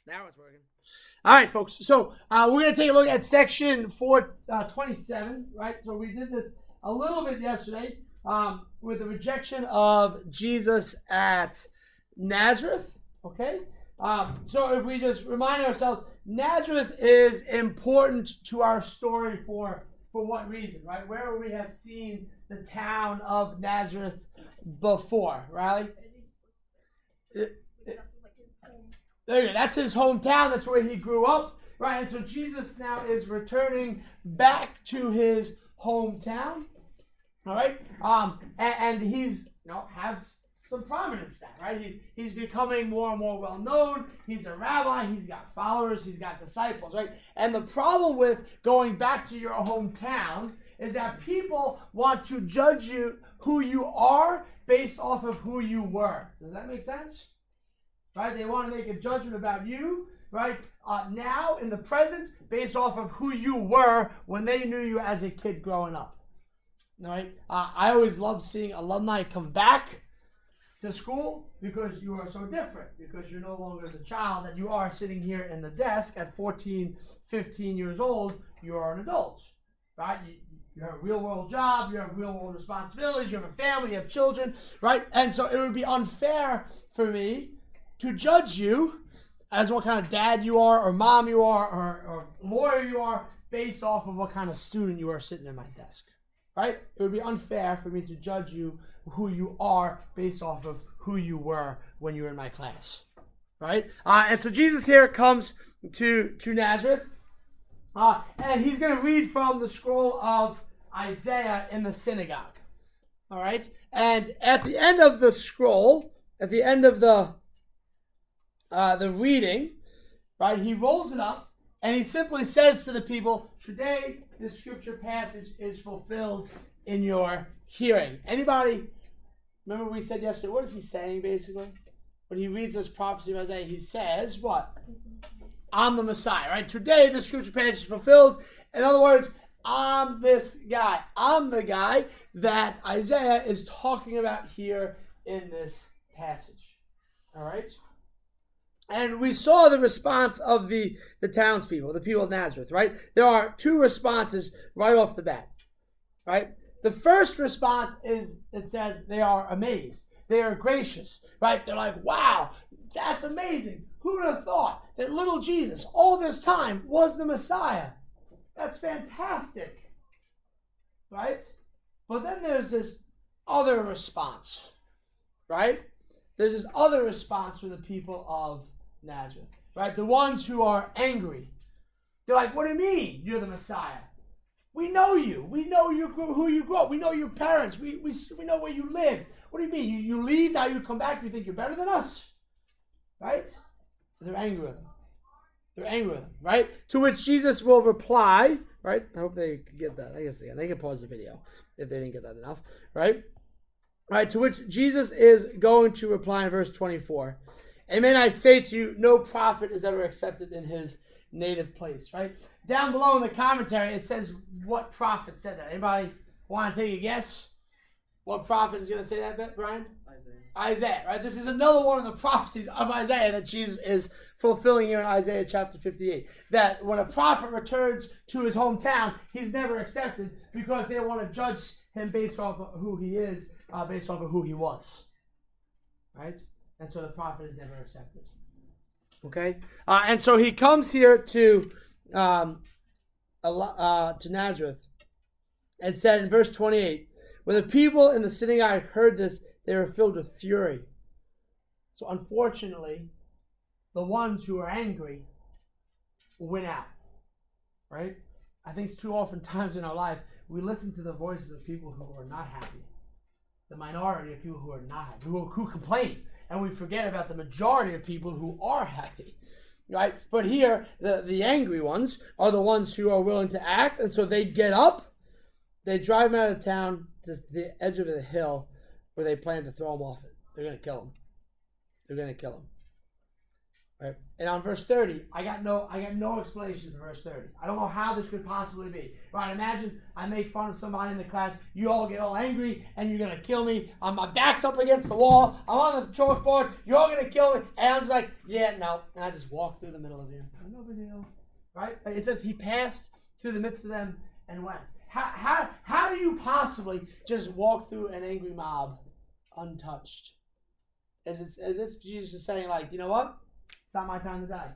Now it's working. All right, folks. So we're going to take a look at section 427, right? So we did this a little bit yesterday with the rejection of Jesus at Nazareth, okay? So if we just remind ourselves, Nazareth is important to our story for what reason, right? Where we have seen the town of Nazareth before, right? There you go. That's his hometown. That's where he grew up, right? And so Jesus now is returning back to his hometown, all right? And he's has some prominence now, right? He's becoming more and more well known. He's a rabbi. He's got followers. He's got disciples, right? And the problem with going back to your hometown is that people want to judge you who you are based off of who you were. Does that make sense? Right? They want to make a judgment about you, right? Now, in the present, based off of who you were when they knew you as a kid growing up. All right? I always love seeing alumni come back to school because you are so different, because you're no longer the child that you are sitting here in the desk at 14, 15 years old. You are an adult, right? You have a real world job, you have real world responsibilities, you have a family, you have children, right? And so it would be unfair for me to judge you as what kind of dad you are, or mom you are, or lawyer you are, based off of what kind of student you are sitting at my desk, right? It would be unfair for me to judge you who you are based off of who you were when you were in my class, right? And so Jesus here comes to Nazareth, and he's going to read from the scroll of Isaiah in the synagogue, all right? And at the end of the scroll, at the end of the reading, right, he rolls it up and he simply says to the people, today this scripture passage is fulfilled in your hearing. Anybody remember we said yesterday, what is he saying basically? When he reads this prophecy of Isaiah, he says what? I'm the Messiah, right? Today the scripture passage is fulfilled. In other words, I'm this guy. I'm the guy that Isaiah is talking about here in this passage. All right? And we saw the response of the townspeople, the people of Nazareth, right? There are two responses right off the bat, right? The first response is, it says they are amazed. They are gracious, right? They're like, wow, that's amazing. Who would have thought that little Jesus all this time was the Messiah? That's fantastic, right? But then there's this other response, right? There's this other response from the people of Nazareth, right? The ones who are angry. They're like, what do you mean you're the Messiah? We know you. We know who you grew up. We know your parents. We know where you lived. What do you mean? You leave, now you come back, you think you're better than us? Right? They're angry with him. They're angry with him, right? To which Jesus will reply, right? I hope they get that. I guess they can. They can pause the video if they didn't get that enough, right? Right, to which Jesus is going to reply in verse 24. Amen, I say to you, no prophet is ever accepted in his native place, right? Down below in the commentary, it says what prophet said that. Anybody want to take a guess? What prophet is going to say that, Brian? Isaiah, right? This is another one of the prophecies of Isaiah that Jesus is fulfilling here in Isaiah chapter 58. That when a prophet returns to his hometown, he's never accepted because they want to judge him based off of who he is, based off of who he was. Right? And so the prophet is never accepted. Okay? And so he comes here to Nazareth and said in verse 28, when the people in the synagogue heard this, they were filled with fury. So unfortunately, the ones who are angry win out. Right? I think too often times in our life, we listen to the voices of people who are not happy. The minority of people who are not happy, who complain. And we forget about the majority of people who are happy. Right? But here, the angry ones are the ones who are willing to act. And so they get up, they drive him out of town to the edge of the hill where they plan to throw him off it. They're going to kill him. They're going to kill him. Right? And on verse 30, I got no explanation for verse 30. I don't know how this could possibly be. Right? Imagine I make fun of somebody in the class, you all get all angry, and you're gonna kill me. My back's up against the wall, I'm on the chalkboard, you're all gonna kill me, and I'm just like, yeah, no. And I just walk through the middle of you. No big deal. Right? It says he passed through the midst of them and went. How do you possibly just walk through an angry mob untouched? As if Jesus is saying, like, you know what? It's not my time to die.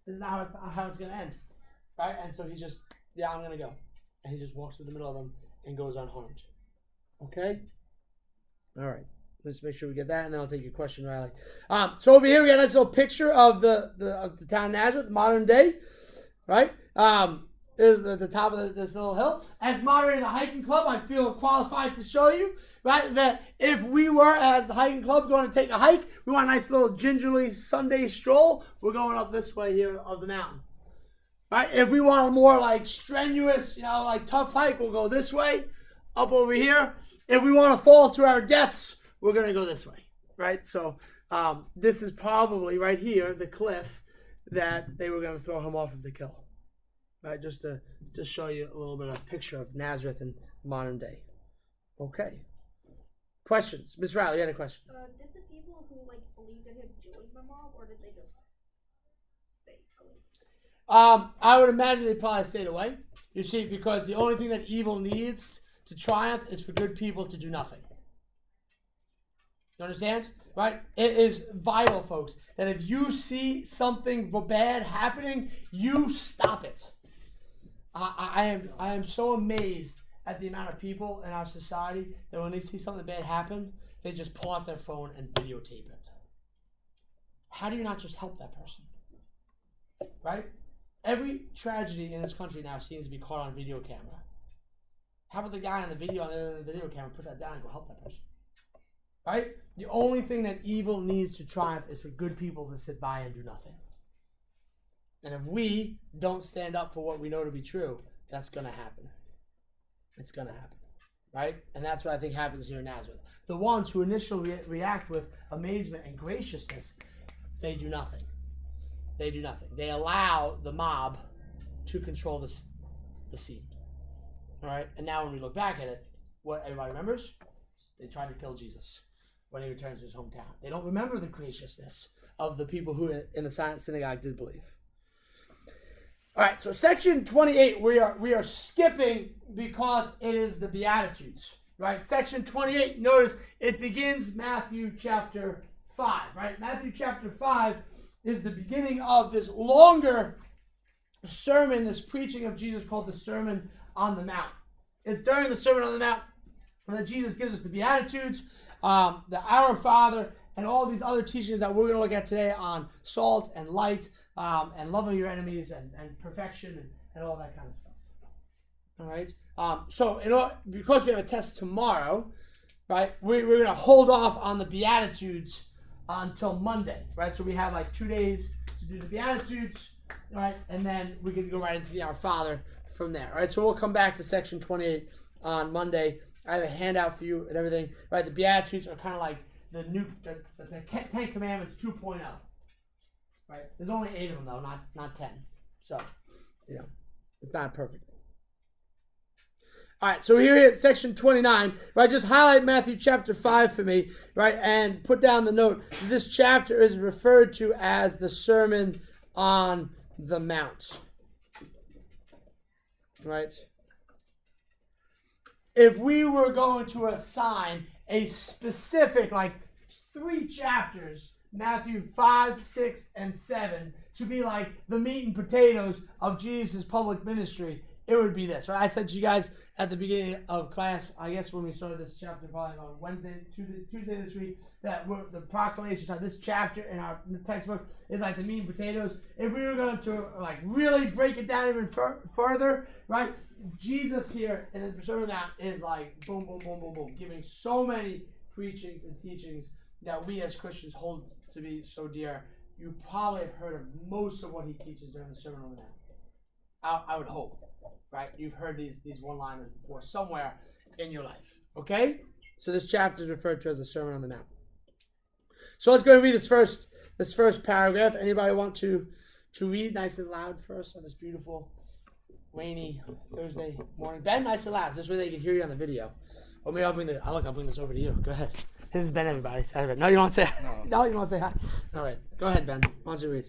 This is not how it's going to end. Right? And so he's just, yeah, I'm going to go. And he just walks through the middle of them and goes unharmed. Okay? All right. Let's make sure we get that, and then I'll take your question, Riley. So over here we got a nice little picture of the town of Nazareth, modern day. Right? Is the top of this little hill. As moderator of the hiking club, I feel qualified to show you, right, that if we were, as the hiking club, going to take a hike, we want a nice little gingerly Sunday stroll, we're going up this way here of the mountain. Right? If we want a more like strenuous, like tough hike, we'll go this way, up over here. If we want to fall to our deaths, we're going to go this way. Right? So this is probably right here, the cliff that they were going to throw him off of the hill. Right, just to show you a little bit of a picture of Nazareth in modern day. Okay. Questions? Miss Riley, you had a question. Did the people who believed in him join the mob, or did they just stay away? I would imagine they probably stayed away. You see, because the only thing that evil needs to triumph is for good people to do nothing. You understand? Right? It is vital, folks, that if you see something bad happening, you stop it. I am so amazed at the amount of people in our society that when they see something bad happen, they just pull out their phone and videotape it. How do you not just help that person? Right? Every tragedy in this country now seems to be caught on video camera. How about the guy on the video camera put that down and go help that person? Right? The only thing that evil needs to triumph is for good people to sit by and do nothing. And if we don't stand up for what we know to be true, that's going to happen. It's going to happen. Right? And that's what I think happens here in Nazareth. The ones who initially react with amazement and graciousness, they do nothing. They do nothing. They allow the mob to control the scene. All right? And now when we look back at it, what everybody remembers? They tried to kill Jesus when he returns to his hometown. They don't remember the graciousness of the people who in the synagogue did believe. All right, so section 28 we are skipping because it is the Beatitudes. Right? Section 28, notice it begins Matthew chapter 5. Right? Matthew chapter 5 is the beginning of this longer sermon, this preaching of Jesus called the Sermon on the Mount. It's during the Sermon on the Mount that Jesus gives us the Beatitudes, the Our Father, and all these other teachings that we're going to look at today on salt and light, and loving your enemies and perfection and all that kind of stuff. All right. So because we have a test tomorrow, right? We're going to hold off on the Beatitudes until Monday, right? So we have 2 days to do the Beatitudes, all right, and then we can go right into the Our Father from there. All right. So we'll come back to section 28 on Monday. I have a handout for you and everything. Right. The Beatitudes are kind of like the Ten Commandments 2.0. Right? There's only 8 of them though, not 10. So, it's not perfect. All right, so here at section 29, right? Just highlight Matthew chapter 5 for me, right? And put down the note. This chapter is referred to as the Sermon on the Mount. Right? If we were going to assign a specific, 3 chapters, Matthew 5, 6, and 7, to be like the meat and potatoes of Jesus' public ministry, it would be this. Right? I said to you guys at the beginning of class, I guess when we started this chapter, probably on Tuesday this week, that the proclamation of this chapter in our textbook is like the meat and potatoes. If we were going to really break it down even further, right? Jesus here in the Sermon on the Mount is boom, boom, boom, boom, boom, giving so many preachings and teachings that we as Christians hold to be so dear. You probably have heard of most of what he teaches during the Sermon on the Mount. I would hope, right? You've heard these one-liners before somewhere in your life, okay? So this chapter is referred to as the Sermon on the Mount. So let's go and read this first this first paragraph. Anybody want to read nice and loud for us on this beautiful rainy Thursday morning? Ben, nice and loud. This way they can hear you on the video. Or maybe I'll bring this over to you. Go ahead. This is Ben, everybody. No, you want to say no, you want to say hi. All right. Go ahead, Ben. Why don't you read?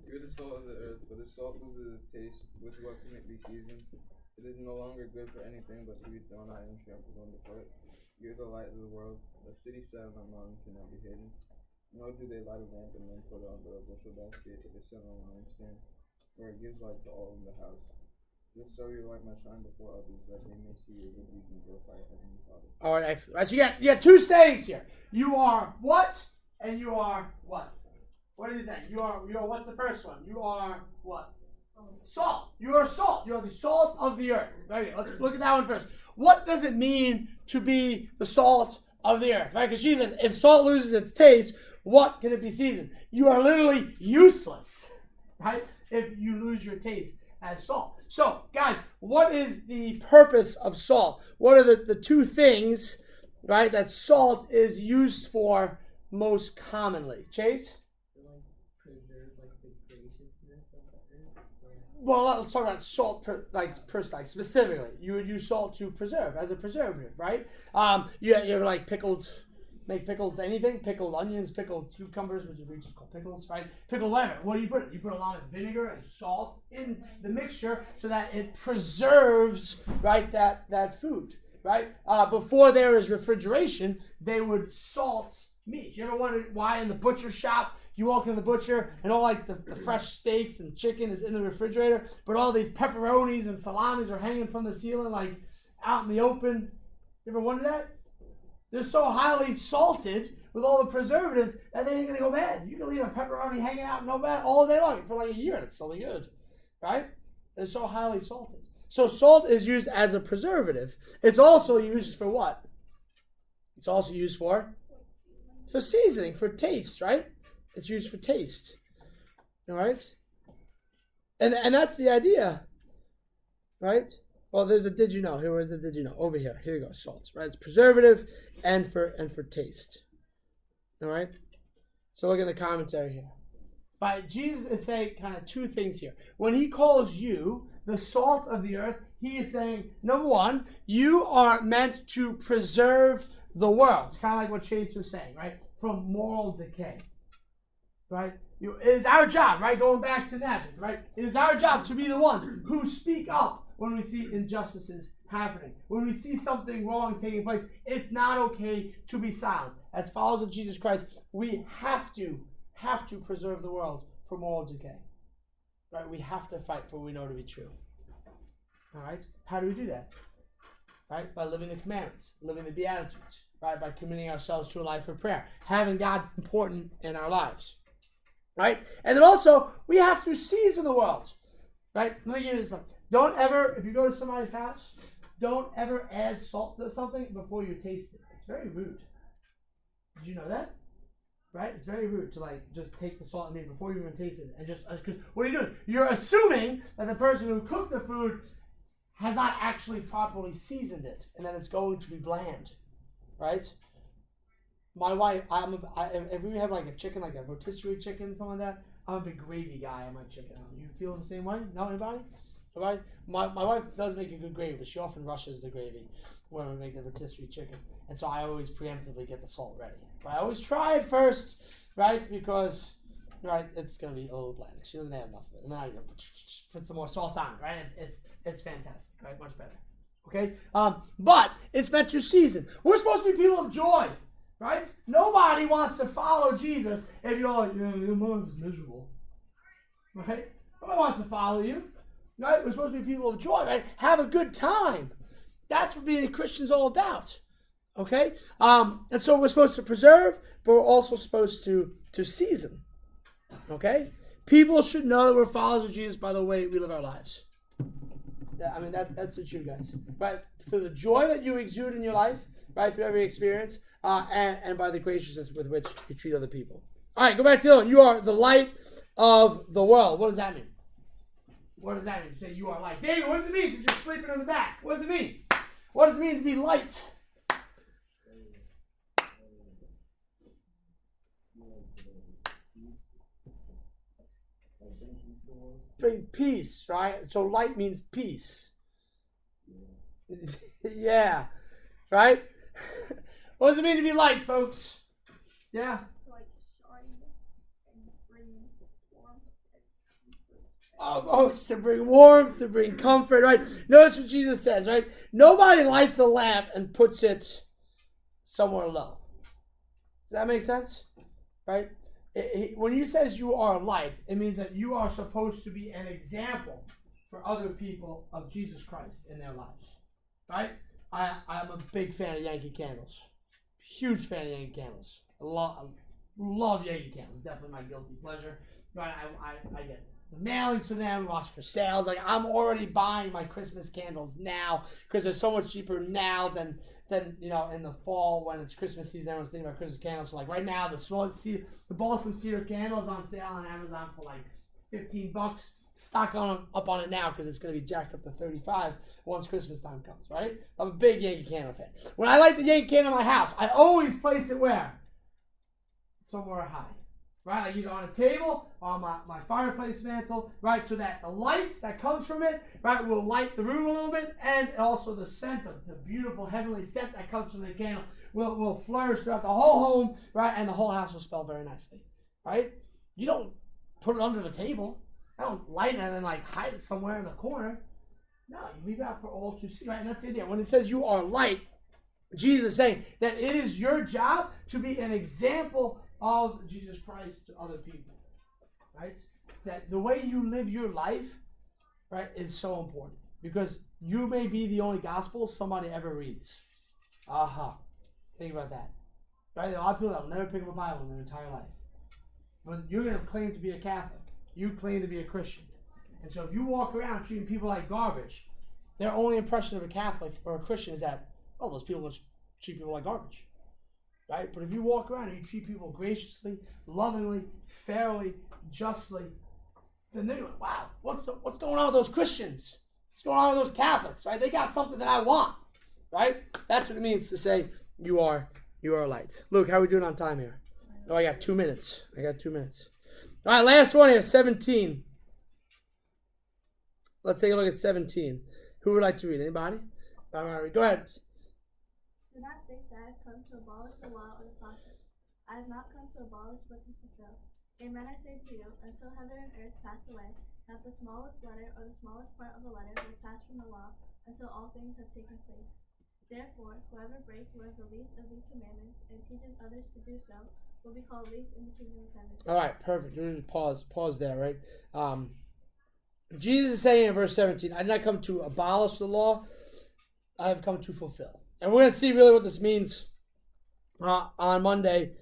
You're the salt of the earth, but the salt loses its taste. With what can it be seasoned? It is no longer good for anything but to be thrown out and trampled underfoot. You're the light of the world. A city set on a mountain cannot be hidden. Nor do they light a lamp and then put it under a bushel basket. It is set on a lampstand, where it gives light to all in the house. Just so your light might shine before others, that they may see your good deeds and glorify your heavenly Father. All right, excellent. Right, so you got two sayings here. You are what, and you are what? What is that? You are what's the first one? You are what? Salt. You are salt. You are the salt of the earth. Right. Let's look at that one first. What does it mean to be the salt of the earth? Right? Because Jesus, if salt loses its taste, what can it be seasoned? You are literally useless, right? If you lose your taste as salt. So, guys, what is the purpose of salt? What are the two things, right, that salt is used for most commonly? Chase? Well, let's talk about salt, specifically. You would use salt to preserve, as a preservative, right? You ever like make pickled anything? Pickled onions, pickled cucumbers, which we just call pickles, right? Pickled lemon. What do? You put a lot of vinegar and salt in the mixture so that it preserves, right, that food, right? Before there is refrigeration, they would salt meat. You ever wondered why in the butcher shop you walk in the butcher and all like the fresh steaks and chicken is in the refrigerator, but all these pepperonis and salamis are hanging from the ceiling like out in the open? You ever wonder that? They're so highly salted with all the preservatives that they ain't gonna go bad. You can leave a pepperoni hanging out no bad all day long for like a year and it's still good, right? They're so highly salted. So salt is used as a preservative. It's also used for what? It's also used for seasoning, for taste, right? It's used for taste. All right? And that's the idea. Right? Well, there's a did you know. Here was the did you know. Over here. Here you go. Salts. Right? It's preservative and for taste. All right? So look at the commentary here. By Jesus is saying kind of two things here. When he calls you the salt of the earth, he is saying, number one, you are meant to preserve the world. It's kind of like what Chase was saying, right? From moral decay. Right? It is our job, right? Going back to Nazareth, right? It is our job to be the ones who speak up when we see injustices happening. When we see something wrong taking place, it's not okay to be silent. As followers of Jesus Christ, we have to preserve the world from moral decay. Right? We have to fight for what we know to be true. All right? How do we do that? Right? By living the commandments, living the Beatitudes, right? By committing ourselves to a life of prayer, having God important in our lives. Right? And then also, we have to season the world. Right? Let me give you this. Don't ever, if you go to somebody's house, don't ever add salt to something before you taste it. It's very rude. Did you know that? Right? It's very rude to just take the salt and meat before you even taste it. And just, because what are you doing? You're assuming that the person who cooked the food has not actually properly seasoned it. And that it's going to be bland. Right? My wife, if we have like a chicken, like a rotisserie chicken, something like that, I'm a big gravy guy on my chicken. You feel the same way? No, anybody? Nobody? My wife does make a good gravy, but she often rushes the gravy when we make the rotisserie chicken. And so I always preemptively get the salt ready. But I always try it first, right? Because, right, it's going to be a little bland. She doesn't have enough of it. And now you put some more salt on, right? It's fantastic, right? Much better. Okay? But it's meant to season. We're supposed to be people of joy. Right? Nobody wants to follow Jesus if you're like, yeah, your mind's miserable. Right? Nobody wants to follow you. Right? We're supposed to be people of joy, right? Have a good time. That's what being a Christian is all about. Okay? And so we're supposed to preserve, but we're also supposed to season. Okay? People should know that we're followers of Jesus by the way we live our lives. I mean, that's what you guys. Right? Through the joy that you exude in your life, right, through every experience, and by the graciousness with which you treat other people. All right, go back to the other one. You are the light of the world. What does that mean? What does that mean? You say you are light. David, what does it mean since you're sleeping in the back? What does it mean? What does it mean to be light? Bring peace, right? So light means peace. Yeah, right? What does it mean to be light, folks? Yeah. Like shine and bring warmth. It's to bring warmth, to bring comfort, right? Notice what Jesus says, right? Nobody lights a lamp and puts it somewhere low. Does that make sense? Right? When he says you are light, it means that you are supposed to be an example for other people of Jesus Christ in their lives. Right? I'm a big fan of Yankee Candles. Huge fan of Yankee Candles. I love Yankee Candles. Definitely my guilty pleasure. Right? I get the mailings for them, watch for sales. Like I'm already buying my Christmas candles now because they're so much cheaper now than in the fall when it's Christmas season. Everyone's thinking about Christmas candles. So like right now, the balsam cedar candle is on sale on Amazon for like $15. Stock up on it now because it's going to be jacked up to $35 once Christmas time comes. Right? I'm a big Yankee Candle fan. When I light the Yankee Candle in my house, I always place it where? Somewhere high. Right, like either on a table or on my fireplace mantle, right, so that the lights that comes from it, right, will light the room a little bit, and also the scent of the beautiful heavenly scent that comes from the candle will flourish throughout the whole home, right, and the whole house will smell very nicely, right? You don't put it under the table. I don't light it and then like hide it somewhere in the corner. No, you leave it out for all to see, right? And that's the idea. When it says you are light, Jesus is saying that it is your job to be an example of Jesus Christ to other people, right? That the way you live your life, right, is so important because you may be the only gospel somebody ever reads. Aha. Think about that. Right? A lot of people that will never pick up a Bible in their entire life. But you're going to claim to be a Catholic. You claim to be a Christian. And so if you walk around treating people like garbage, their only impression of a Catholic or a Christian is that, oh, those people must treat people like garbage. Right? But if you walk around and you treat people graciously, lovingly, fairly, justly, then they're going, wow, what's going on with those Christians? What's going on with those Catholics? Right? They got something that I want. Right? That's what it means to say you are light. Luke, how are we doing on time here? Oh, I got 2 minutes. All right, last one here, 17. Let's take a look at 17. Who would like to read? Anybody? All right, go ahead. Do not think that I have come to abolish the law or the prophets. I have not come to abolish but to fulfill. Amen, I say to you, until heaven and earth pass away, not the smallest letter or the smallest part of a letter will pass from the law until all things have taken place. Therefore, whoever breaks one of the least of these commandments and teaches others to do so will be called least in the kingdom of heaven. All right, perfect. We're going to pause there, right? Jesus is saying in verse 17, I did not come to abolish the law, I have come to fulfill. And we're going to see really what this means on Monday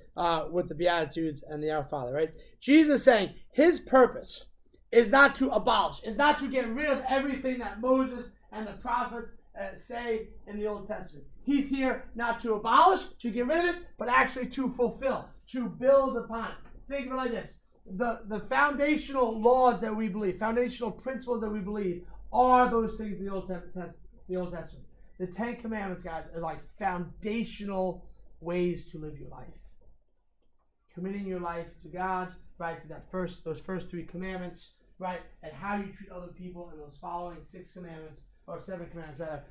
with the Beatitudes and the Our Father, right? Jesus is saying his purpose is not to abolish, is not to get rid of everything that Moses and the prophets say in the Old Testament. He's here not to abolish, to get rid of it, but actually to fulfill, to build upon it. Think of it like this. The foundational laws that we believe, foundational principles that we believe are those things in the Old Testament. The Ten Commandments, guys, are like foundational ways to live your life. Committing your life to God, right, to those first 3 commandments, right, and how you treat other people and those following 6 commandments, or 7 commandments rather,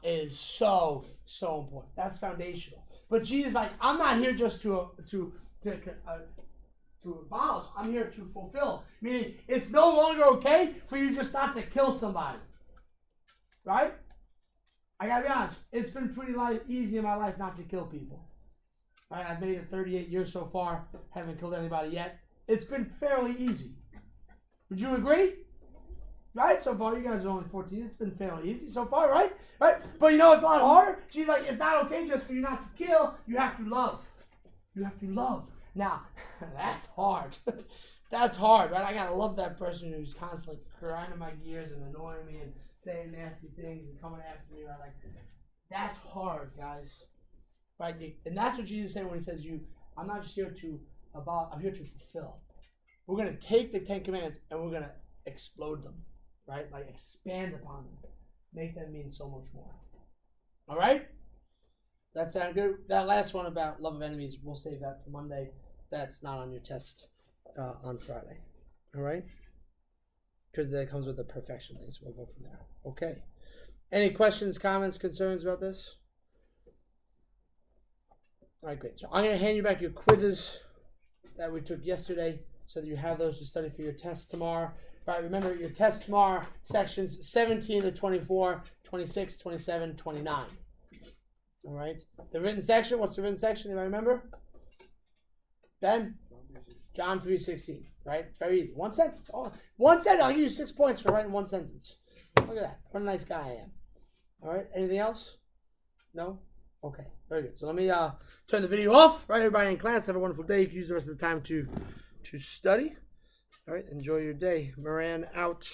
is so important. That's foundational. But Jesus, like, I'm not here just to abolish. I'm here to fulfill. Meaning, it's no longer okay for you just not to kill somebody, right? I gotta be honest. It's been pretty easy in my life not to kill people. Right? I've made it 38 years so far. Haven't killed anybody yet. It's been fairly easy. Would you agree? Right? So far, you guys are only 14. It's been fairly easy so far, right? Right? But you know it's a lot harder? She's like, it's not okay just for you not to kill. You have to love. You have to love. Now, that's hard. That's hard, right? I gotta love that person who's constantly grinding my gears and annoying me and saying nasty things and coming after me, right? Like, that's hard, guys. Right? And that's what Jesus said when he says, I'm not just here to abolish, I'm here to fulfill. We're gonna take the 10 Commandments and we're gonna explode them. Right? Like expand upon them. Make them mean so much more. All right? That sound good? That last one about love of enemies, we'll save that for Monday. That's not on your test on Friday. All right? because that comes with the perfection thing. So we'll go from there. Okay. Any questions, comments, concerns about this? All right, great. So I'm going to hand you back your quizzes that we took yesterday so that you have those to study for your test tomorrow. All right, remember your test tomorrow, sections 17 to 24, 26, 27, 29. All right. The written section, what's the written section? Anybody remember? Ben? John 3:16. Right? It's very easy. One sentence. Oh, one sentence. I'll give you 6 points for writing one sentence. Look at that. What a nice guy I am. All right. Anything else? No? Okay. Very good. So let me turn the video off. Right, everybody in class, have a wonderful day. You can use the rest of the time to study. All right. Enjoy your day. Moran out.